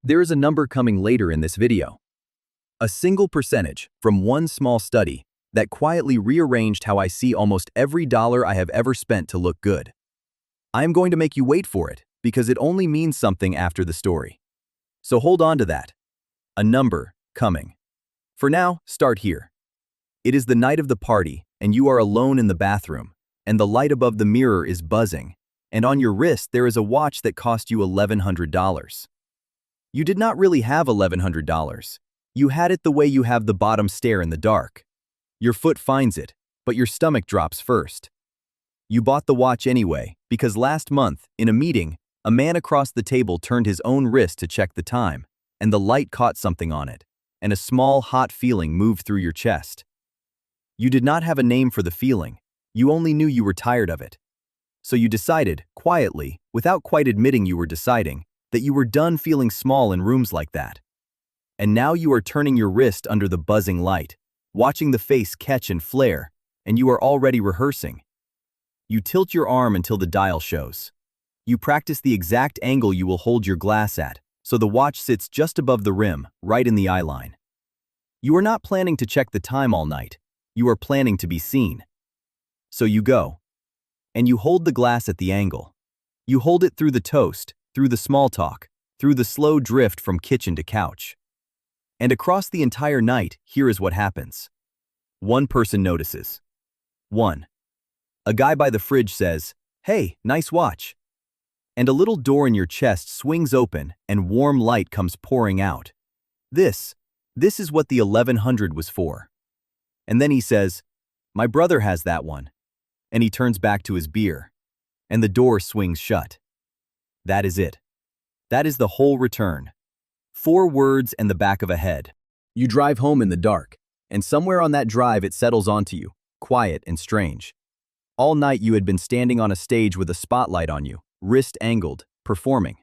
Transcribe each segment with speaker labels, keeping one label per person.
Speaker 1: There is a number coming later in this video. A single percentage from one small study that quietly rearranged how I see almost every dollar I have ever spent to look good. I am going to make you wait for it because it only means something after the story. So hold on to that. A number coming. For now, start here. It is the night of the party and you are alone in the bathroom, and the light above the mirror is buzzing, and on your wrist there is a watch that cost you $1,100. You did not really have $1,100. You had it the way you have the bottom stair in the dark. Your foot finds it, but your stomach drops first. You bought the watch anyway, because last month, in a meeting, a man across the table turned his own wrist to check the time, and the light caught something on it, and a small, hot feeling moved through your chest. You did not have a name for the feeling. You only knew you were tired of it. So you decided, quietly, without quite admitting you were deciding, that you were done feeling small in rooms like that. And now you are turning your wrist under the buzzing light, watching the face catch and flare, and you are already rehearsing. You tilt your arm until the dial shows. You practice the exact angle you will hold your glass at, so the watch sits just above the rim, right in the eye line. You are not planning to check the time all night. You are planning to be seen. So you go. And you hold the glass at the angle. You hold it through the toast, through the small talk, through the slow drift from kitchen to couch. And across the entire night, here is what happens. One person notices. One. A guy by the fridge says, "Hey, nice watch." And a little door in your chest swings open and warm light comes pouring out. This is what the 1100 was for. And then he says, "My brother has that one." And he turns back to his beer. And the door swings shut. That is it. That is the whole return. 4 words and the back of a head. You drive home in the dark, and somewhere on that drive it settles onto you, quiet and strange. All night you had been standing on a stage with a spotlight on you, wrist angled, performing.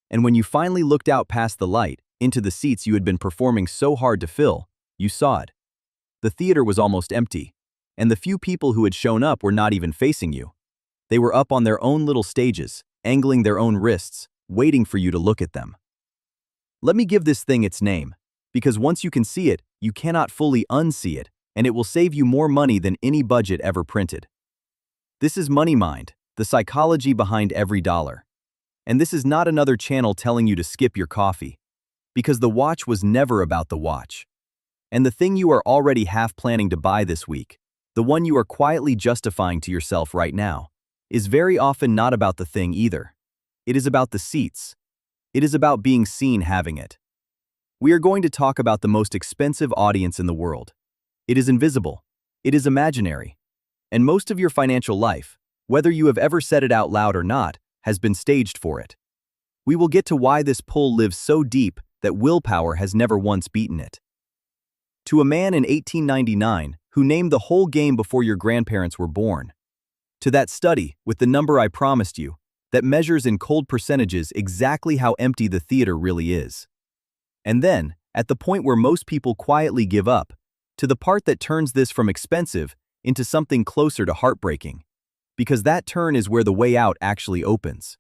Speaker 1: And when you finally looked out past the light, into the seats you had been performing so hard to fill, you saw it. The theater was almost empty, and the few people who had shown up were not even facing you. They were up on their own little stages, angling their own wrists, waiting for you to look at them. Let me give this thing its name, because once you can see it, you cannot fully unsee it, and it will save you more money than any budget ever printed. This is Money Mind, the psychology behind every dollar. And this is not another channel telling you to skip your coffee, because the watch was never about the watch. And the thing you are already half planning to buy this week, the one you are quietly justifying to yourself right now, is very often not about the thing either. It is about the seats. It is about being seen having it. We are going to talk about the most expensive audience in the world. It is invisible. It is imaginary. And most of your financial life, whether you have ever said it out loud or not, has been staged for it. We will get to why this pull lives so deep that willpower has never once beaten it. To a man in 1899 who named the whole game before your grandparents were born. To that study, with the number I promised you, that measures in cold percentages exactly how empty the theater really is. And then, at the point where most people quietly give up, to the part that turns this from expensive into something closer to heartbreaking. Because that turn is where the way out actually opens.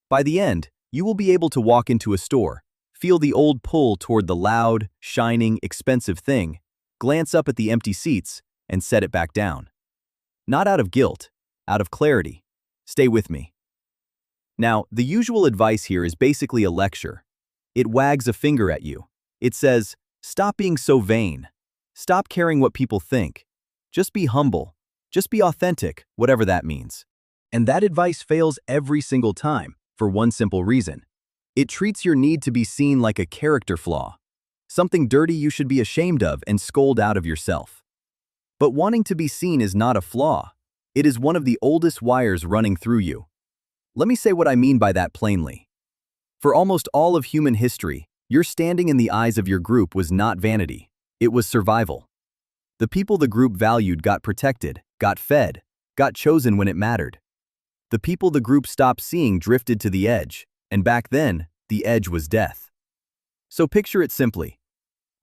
Speaker 1: By the end, you will be able to walk into a store, feel the old pull toward the loud, shining, expensive thing, glance up at the empty seats, and set it back down. Not out of guilt, out of clarity. Stay with me. Now, the usual advice here is basically a lecture. It wags a finger at you. It says, stop being so vain. Stop caring what people think. Just be humble. Just be authentic, whatever that means. And that advice fails every single time, for one simple reason. It treats your need to be seen like a character flaw. Something dirty you should be ashamed of and scold out of yourself. But wanting to be seen is not a flaw. It is one of the oldest wires running through you. Let me say what I mean by that plainly. For almost all of human history, your standing in the eyes of your group was not vanity. It was survival. The people the group valued got protected, got fed, got chosen when it mattered. The people the group stopped seeing drifted to the edge, and back then, the edge was death. So picture it simply.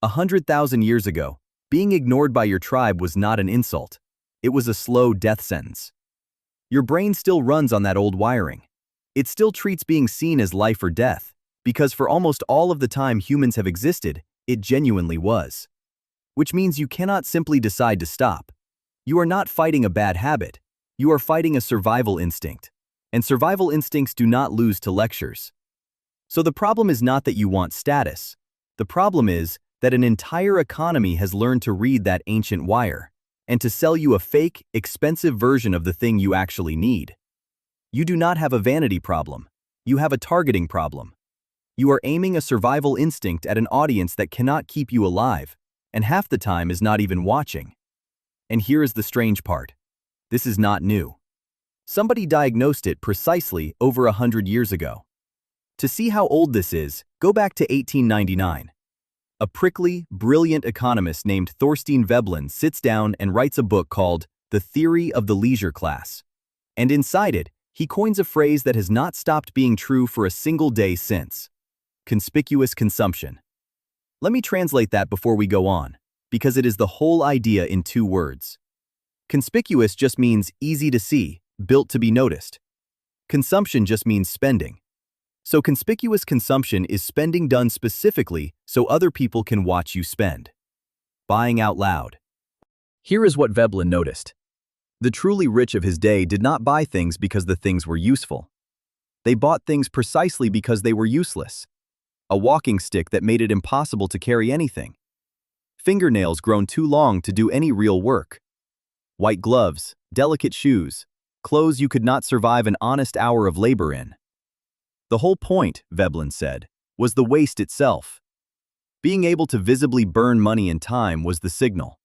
Speaker 1: 100,000 years ago, being ignored by your tribe was not an insult. It was a slow death sentence. Your brain still runs on that old wiring. It still treats being seen as life or death, Because for almost all of the time humans have existed, it genuinely was. Which means you cannot simply decide to stop. You are not fighting a bad habit. You are fighting a survival instinct. And survival instincts do not lose to lectures. So the problem is not that you want status. The problem is that an entire economy has learned to read that ancient wire and to sell you a fake, expensive version of the thing you actually need. You do not have a vanity problem. You have a targeting problem. You are aiming a survival instinct at an audience that cannot keep you alive, and half the time is not even watching. And here is the strange part. This is not new. Somebody diagnosed it precisely over 100 years ago. To see how old this is, go back to 1899. A prickly, brilliant economist named Thorstein Veblen sits down and writes a book called The Theory of the Leisure Class. And inside it, he coins a phrase that has not stopped being true for a single day since: conspicuous consumption. Let me translate that before we go on, because it is the whole idea in 2 words. Conspicuous just means easy to see, built to be noticed. Consumption just means spending. So conspicuous consumption is spending done specifically so other people can watch you spend. Buying out loud. Here is what Veblen noticed. The truly rich of his day did not buy things because the things were useful. They bought things precisely because they were useless. A walking stick that made it impossible to carry anything. Fingernails grown too long to do any real work. White gloves, delicate shoes, clothes you could not survive an honest hour of labor in. The whole point, Veblen said, was the waste itself. Being able to visibly burn money and time was the signal.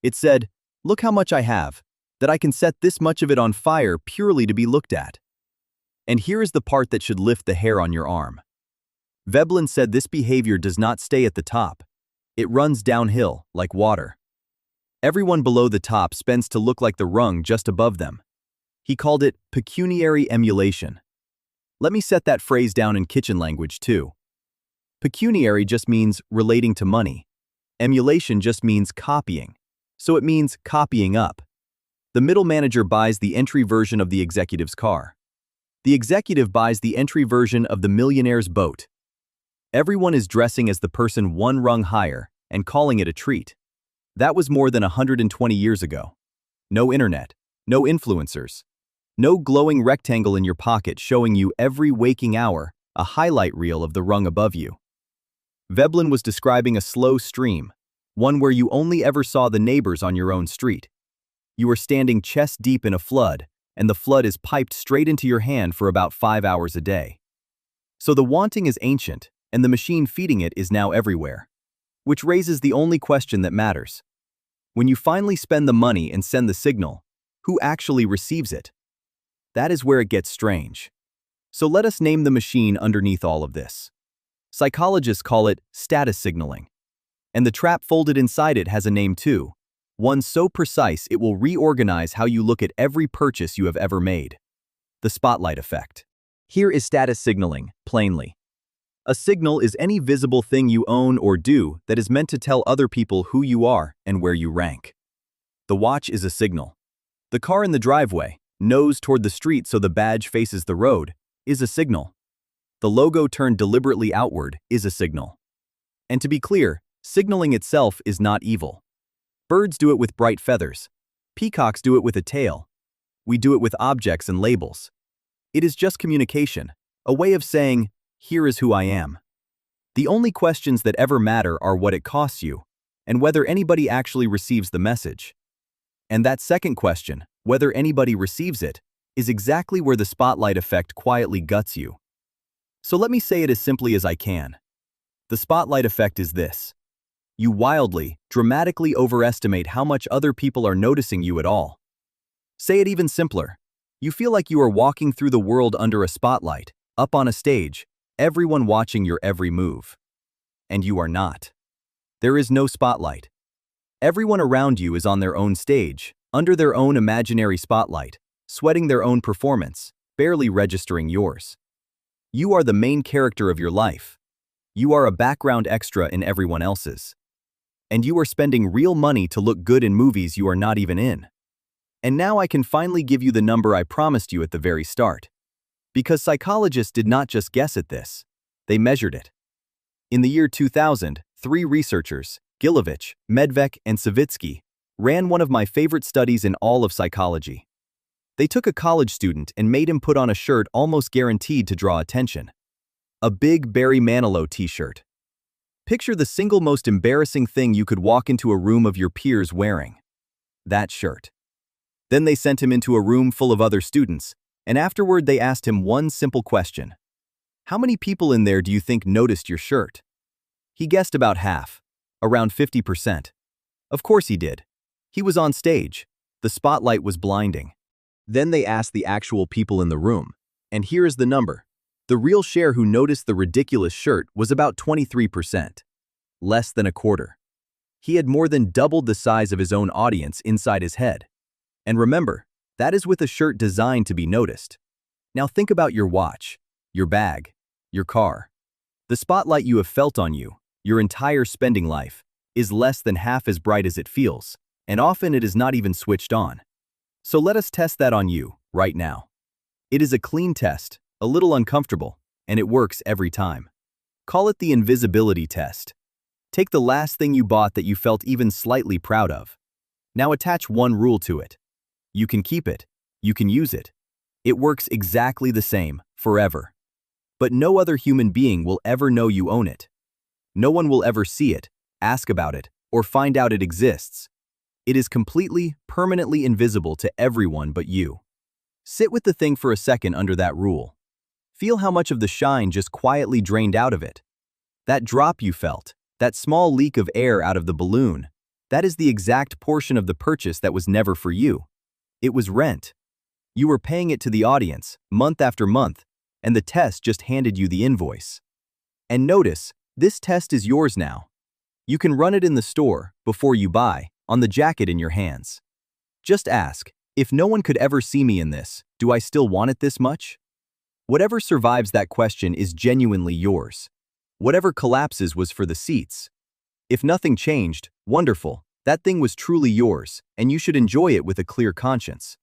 Speaker 1: It said, look how much I have, that I can set this much of it on fire purely to be looked at. And here is the part that should lift the hair on your arm. Veblen said this behavior does not stay at the top. It runs downhill, like water. Everyone below the top spends to look like the rung just above them. He called it pecuniary emulation. Let me set that phrase down in kitchen language too. Pecuniary just means relating to money. Emulation just means copying. So it means copying up. The middle manager buys the entry version of the executive's car. The executive buys the entry version of the millionaire's boat. Everyone is dressing as the person 1 rung higher and calling it a treat. That was more than 120 years ago. No internet, no influencers, no glowing rectangle in your pocket showing you every waking hour a highlight reel of the rung above you. Veblen was describing a slow stream, one where you only ever saw the neighbors on your own street. You are standing chest deep in a flood, and the flood is piped straight into your hand for about 5 hours a day. So the wanting is ancient, and the machine feeding it is now everywhere. Which raises the only question that matters. When you finally spend the money and send the signal, who actually receives it? That is where it gets strange. So let us name the machine underneath all of this. Psychologists call it status signaling. And the trap folded inside it has a name too. One so precise it will reorganize how you look at every purchase you have ever made. The spotlight effect. Here is status signaling, plainly. A signal is any visible thing you own or do that is meant to tell other people who you are and where you rank. The watch is a signal. The car in the driveway, nose toward the street so the badge faces the road, is a signal. The logo turned deliberately outward is a signal. And to be clear, signaling itself is not evil. Birds do it with bright feathers. Peacocks do it with a tail. We do it with objects and labels. It is just communication, a way of saying, here is who I am. The only questions that ever matter are what it costs you, and whether anybody actually receives the message. And that second question, whether anybody receives it, is exactly where the spotlight effect quietly guts you. So let me say it as simply as I can. The spotlight effect is this. You wildly, dramatically overestimate how much other people are noticing you at all. Say it even simpler. You feel like you are walking through the world under a spotlight, up on a stage, everyone watching your every move. And you are not. There is no spotlight. Everyone around you is on their own stage, under their own imaginary spotlight, sweating their own performance, barely registering yours. You are the main character of your life. You are a background extra in everyone else's. And you are spending real money to look good in movies you are not even in. And now I can finally give you the number I promised you at the very start. Because psychologists did not just guess at this. They measured it. In the year 2000, three researchers, Gilovich, Medvec, and Savitsky, ran one of my favorite studies in all of psychology. They took a college student and made him put on a shirt almost guaranteed to draw attention. A big Barry Manilow t-shirt. Picture the single most embarrassing thing you could walk into a room of your peers wearing. That shirt. Then they sent him into a room full of other students, and afterward they asked him one simple question. How many people in there do you think noticed your shirt? He guessed about half, around 50%. Of course he did. He was on stage. The spotlight was blinding. Then they asked the actual people in the room, and here is the number. The real share who noticed the ridiculous shirt was about 23%. Less than a quarter. He had more than doubled the size of his own audience inside his head. And remember, that is with a shirt designed to be noticed. Now think about your watch, your bag, your car. The spotlight you have felt on you, your entire spending life, is less than half as bright as it feels, and often it is not even switched on. So let us test that on you, right now. It is a clean test, a little uncomfortable, and it works every time. Call it the invisibility test. Take the last thing you bought that you felt even slightly proud of. Now attach one rule to it. You can keep it. You can use it. It works exactly the same, forever. But no other human being will ever know you own it. No one will ever see it, ask about it, or find out it exists. It is completely, permanently invisible to everyone but you. Sit with the thing for a second under that rule. Feel how much of the shine just quietly drained out of it. That drop you felt, that small leak of air out of the balloon, that is the exact portion of the purchase that was never for you. It was rent. You were paying it to the audience, month after month, and the test just handed you the invoice. And notice, this test is yours now. You can run it in the store, before you buy, on the jacket in your hands. Just ask, if no one could ever see me in this, do I still want it this much? Whatever survives that question is genuinely yours. Whatever collapses was for the seats. If nothing changed, wonderful, that thing was truly yours, and you should enjoy it with a clear conscience.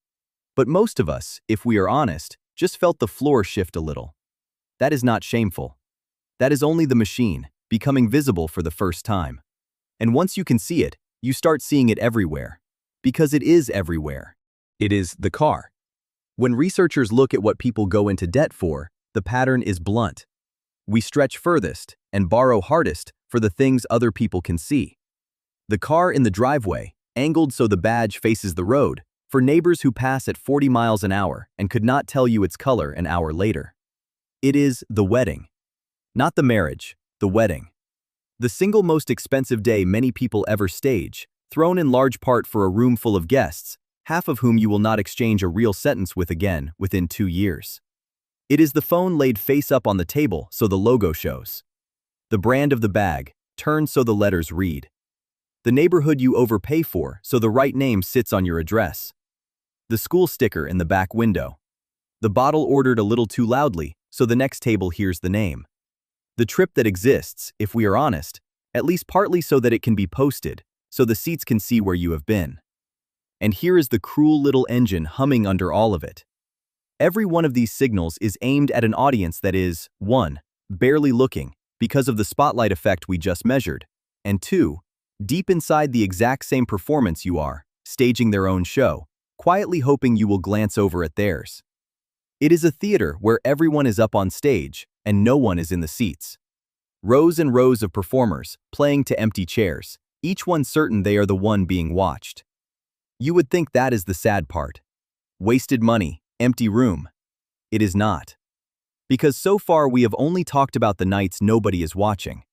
Speaker 1: But most of us, if we are honest, just felt the floor shift a little. That is not shameful. That is only the machine, becoming visible for the first time. And once you can see it, you start seeing it everywhere. Because it is everywhere. It is the car. When researchers look at what people go into debt for, the pattern is blunt. We stretch furthest and borrow hardest for the things other people can see. The car in the driveway, angled so the badge faces the road, for neighbors who pass at 40 miles an hour and could not tell you its color an hour later. It is the wedding. Not the marriage, the wedding. The single most expensive day many people ever stage, thrown in large part for a room full of guests, half of whom you will not exchange a real sentence with again within 2 years. It is the phone laid face up on the table so the logo shows. The brand of the bag, turned so the letters read. The neighborhood you overpay for so the right name sits on your address. The school sticker in the back window. The bottle ordered a little too loudly so the next table hears the name. The trip that exists, if we are honest, at least partly so that it can be posted, so the seats can see where you have been. And here is the cruel little engine humming under all of it. Every one of these signals is aimed at an audience that is, 1, barely looking, because of the spotlight effect we just measured, and 2, deep inside the exact same performance you are, staging their own show, quietly hoping you will glance over at theirs. It is a theater where everyone is up on stage, and no one is in the seats. Rows and rows of performers, playing to empty chairs, each one certain they are the one being watched. You would think that is the sad part. Wasted money, empty room. It is not. Because so far we have only talked about the nights nobody is watching.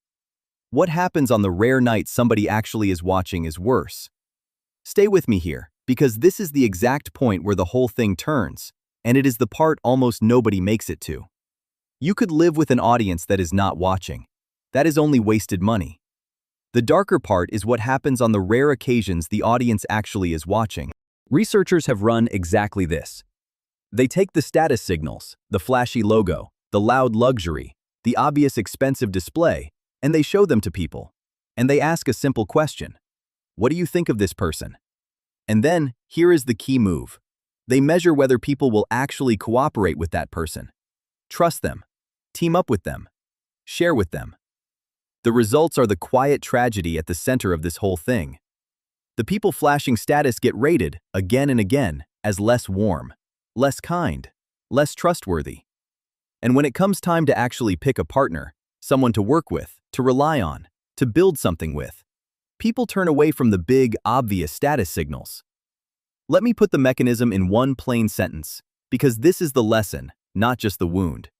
Speaker 1: What happens on the rare night somebody actually is watching is worse. Stay with me here, because this is the exact point where the whole thing turns, and it is the part almost nobody makes it to. You could live with an audience that is not watching. That is only wasted money. The darker part is what happens on the rare occasions the audience actually is watching. Researchers have run exactly this. They take the status signals, the flashy logo, the loud luxury, the obvious expensive display, and they show them to people. And they ask a simple question. What do you think of this person? And then, here is the key move. They measure whether people will actually cooperate with that person. Trust them. Team up with them. Share with them. The results are the quiet tragedy at the center of this whole thing. The people flashing status get rated, again and again, as less warm, less kind, less trustworthy. And when it comes time to actually pick a partner, someone to work with, to rely on, to build something with, people turn away from the big, obvious status signals. Let me put the mechanism in one plain sentence, because this is the lesson, not just the wound.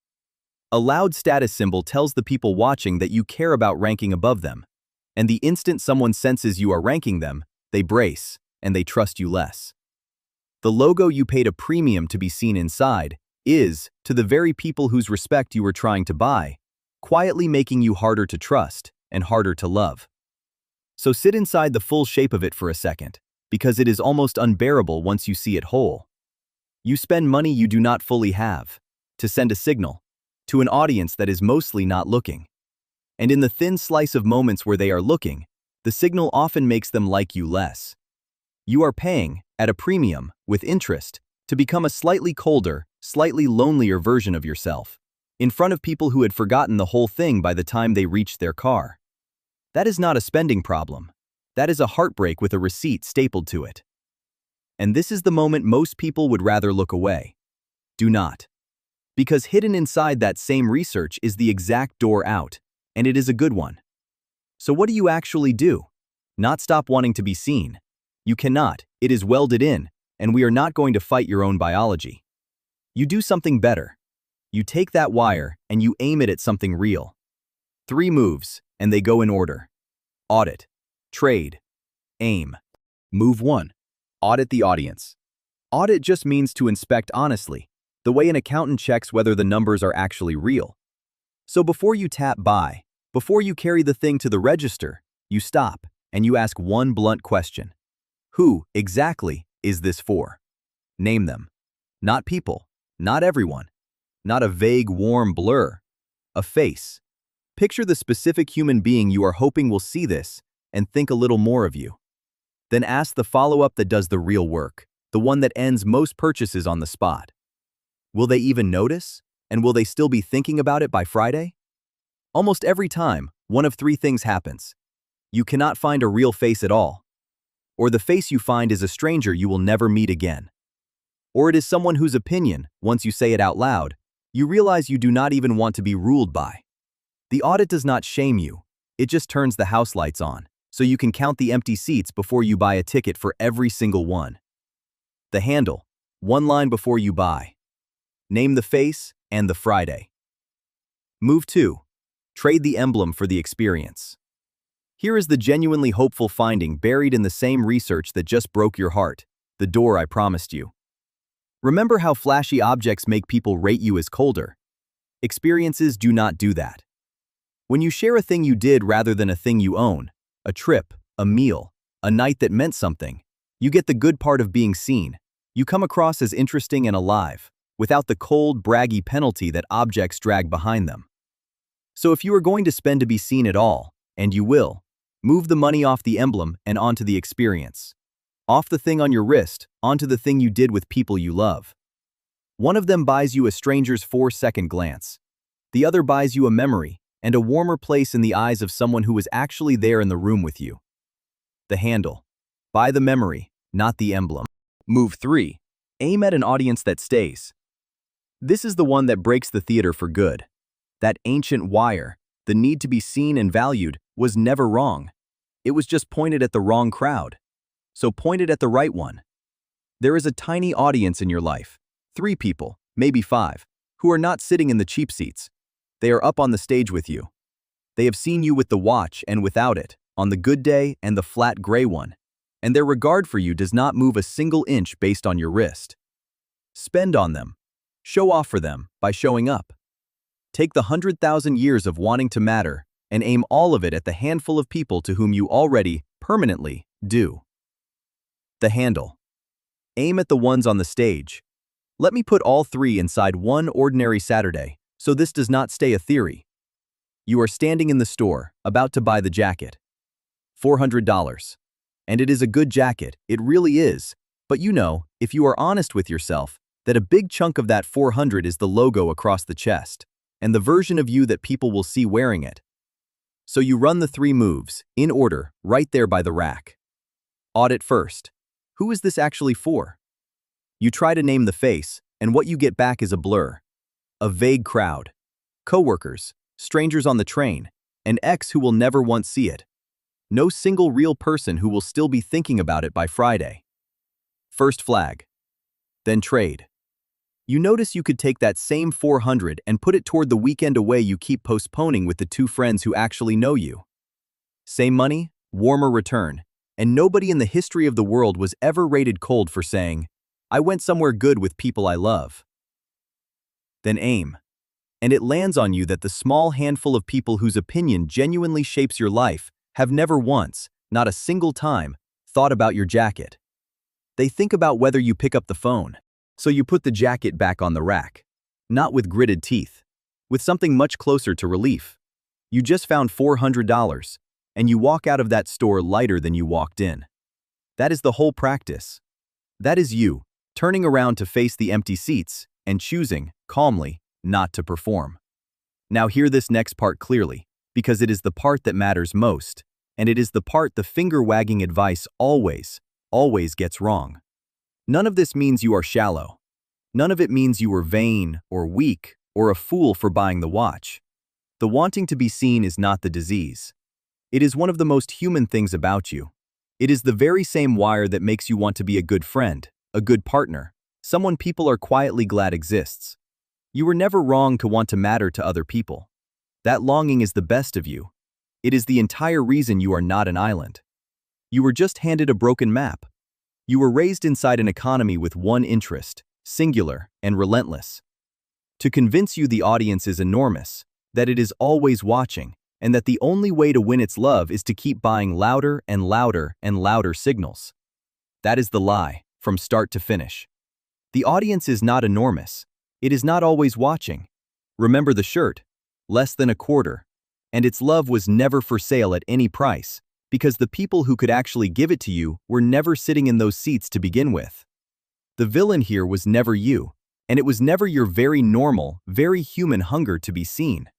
Speaker 1: A loud status symbol tells the people watching that you care about ranking above them, and the instant someone senses you are ranking them, they brace, and they trust you less. The logo you paid a premium to be seen inside is, to the very people whose respect you were trying to buy, quietly making you harder to trust and harder to love. So sit inside the full shape of it for a second, because it is almost unbearable once you see it whole. You spend money you do not fully have, to send a signal, to an audience that is mostly not looking. And in the thin slice of moments where they are looking, the signal often makes them like you less. You are paying, at a premium, with interest, to become a slightly colder, slightly lonelier version of yourself, in front of people who had forgotten the whole thing by the time they reached their car. That is not a spending problem. That is a heartbreak with a receipt stapled to it. And this is the moment most people would rather look away. Do not. Because hidden inside that same research is the exact door out, and it is a good one. So what do you actually do? Not stop wanting to be seen. You cannot, it is welded in, and we are not going to fight your own biology. You do something better. You take that wire and you aim it at something real. 3 moves, and they go in order. Audit, trade, aim. Move 1. Audit the audience. Audit just means to inspect honestly, the way an accountant checks whether the numbers are actually real. So before you tap buy, before you carry the thing to the register, you stop and you ask one blunt question. Who, exactly, is this for? Name them. Not people, not everyone, not a vague, warm blur. A face. Picture the specific human being you are hoping will see this and think a little more of you. Then ask the follow-up that does the real work, the one that ends most purchases on the spot. Will they even notice? And will they still be thinking about it by Friday? Almost every time, one of 3 things happens. You cannot find a real face at all. Or the face you find is a stranger you will never meet again. Or it is someone whose opinion, once you say it out loud, you realize you do not even want to be ruled by. The audit does not shame you, it just turns the house lights on, so you can count the empty seats before you buy a ticket for every single one. The handle, 1 line before you buy. Name the face and the Friday. Move 2. Trade the emblem for the experience. Here is the genuinely hopeful finding buried in the same research that just broke your heart, the door I promised you. Remember how flashy objects make people rate you as colder? Experiences do not do that. When you share a thing you did rather than a thing you own, a trip, a meal, a night that meant something, you get the good part of being seen. You come across as interesting and alive, without the cold, braggy penalty that objects drag behind them. So if you are going to spend to be seen at all, and you will, move the money off the emblem and onto the experience. Off the thing on your wrist, onto the thing you did with people you love. One of them buys you a stranger's 4-second glance. The other buys you a memory and a warmer place in the eyes of someone who was actually there in the room with you. The handle. Buy the memory, not the emblem. Move 3. Aim at an audience that stays. This is the one that breaks the theater for good. That ancient wire, the need to be seen and valued, was never wrong. It was just pointed at the wrong crowd. So point it at the right one. There is a tiny audience in your life, 3 people, maybe 5, who are not sitting in the cheap seats. They are up on the stage with you. They have seen you with the watch and without it, on the good day and the flat gray one, and their regard for you does not move a single inch based on your wrist. Spend on them. Show off for them by showing up. Take the 100,000 years of wanting to matter and aim all of it at the handful of people to whom you already, permanently, do. The handle. Aim at the ones on the stage. Let me put all 3 inside one ordinary Saturday, so this does not stay a theory. You are standing in the store, about to buy the jacket. $400. And it is a good jacket, it really is, but you know, if you are honest with yourself, that a big chunk of that $400 is the logo across the chest. and the version of you that people will see wearing it. So you run the 3 moves, in order, right there by the rack. Audit first. Who is this actually for? You try to name the face, and what you get back is a blur. A vague crowd. Coworkers, strangers on the train, an ex who will never once see it. No single real person who will still be thinking about it by Friday. First flag. Then trade. You notice you could take that same 400 and put it toward the weekend away you keep postponing with the 2 friends who actually know you. Same money, warmer return, and nobody in the history of the world was ever rated cold for saying, "I went somewhere good with people I love." Then aim. And it lands on you that the small handful of people whose opinion genuinely shapes your life have never once, not a single time, thought about your jacket. They think about whether you pick up the phone. So you put the jacket back on the rack. Not with gritted teeth. With something much closer to relief. You just found $400, and you walk out of that store lighter than you walked in. That is the whole practice. That is you, turning around to face the empty seats, and choosing, calmly, not to perform. Now hear this next part clearly, because it is the part that matters most, and it is the part the finger-wagging advice always gets wrong. None of this means you are shallow. None of it means you were vain, or weak, or a fool for buying the watch. The wanting to be seen is not the disease. It is one of the most human things about you. It is the very same wire that makes you want to be a good friend, a good partner, someone people are quietly glad exists. You were never wrong to want to matter to other people. That longing is the best of you. It is the entire reason you are not an island. You were just handed a broken map. You were raised inside an economy with one interest, singular and relentless. To convince you the audience is enormous, that it is always watching, and that the only way to win its love is to keep buying louder and louder and louder signals. That is the lie, from start to finish. The audience is not enormous. It is not always watching. Remember the shirt, less than a quarter, and its love was never for sale at any price, because the people who could actually give it to you were never sitting in those seats to begin with. The villain here was never you, and it was never your very normal, very human hunger to be seen.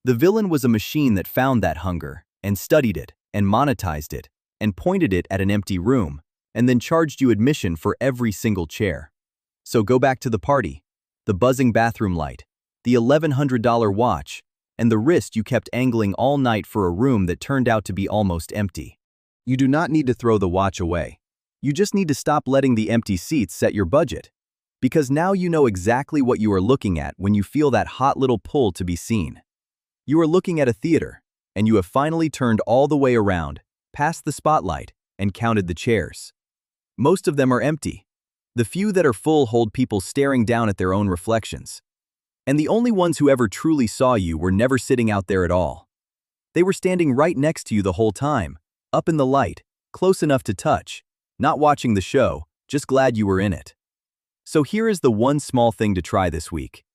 Speaker 1: The villain was a machine that found that hunger, and studied it, and monetized it, and pointed it at an empty room, and then charged you admission for every single chair. So go back to the party, the buzzing bathroom light, the $1,100 watch, and the wrist you kept angling all night for a room that turned out to be almost empty. You do not need to throw the watch away. You just need to stop letting the empty seats set your budget. Because now you know exactly what you are looking at when you feel that hot little pull to be seen. You are looking at a theater, and you have finally turned all the way around, past the spotlight, and counted the chairs. Most of them are empty. The few that are full hold people staring down at their own reflections. And the only ones who ever truly saw you were never sitting out there at all. They were standing right next to you the whole time, up in the light, close enough to touch, not watching the show, just glad you were in it. So here is the one small thing to try this week.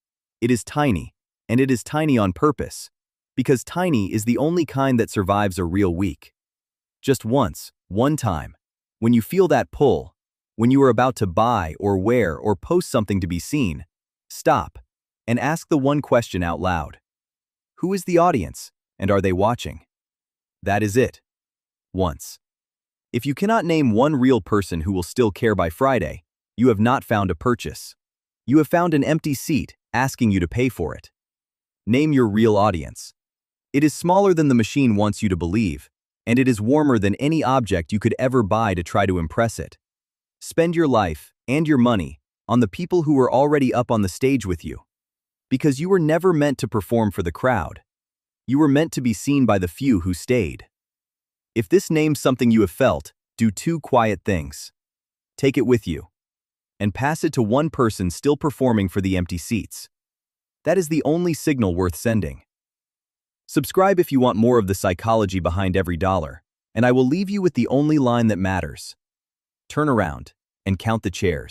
Speaker 1: It is tiny, and it is tiny on purpose, because tiny is the only kind that survives a real week. Just once, one time, when you feel that pull, when you are about to buy or wear or post something to be seen, stop and ask the one question out loud. Who is the audience, and are they watching? That is it. Once. If you cannot name one real person who will still care by Friday, you have not found a purchase. You have found an empty seat, asking you to pay for it. Name your real audience. It is smaller than the machine wants you to believe, and it is warmer than any object you could ever buy to try to impress it. Spend your life, and your money, on the people who are already up on the stage with you. Because you were never meant to perform for the crowd. You were meant to be seen by the few who stayed. If this names something you have felt, do 2 quiet things. Take it with you, and pass it to one person still performing for the empty seats. That is the only signal worth sending. Subscribe if you want more of the psychology behind every dollar, and I will leave you with the only line that matters. Turn around and count the chairs.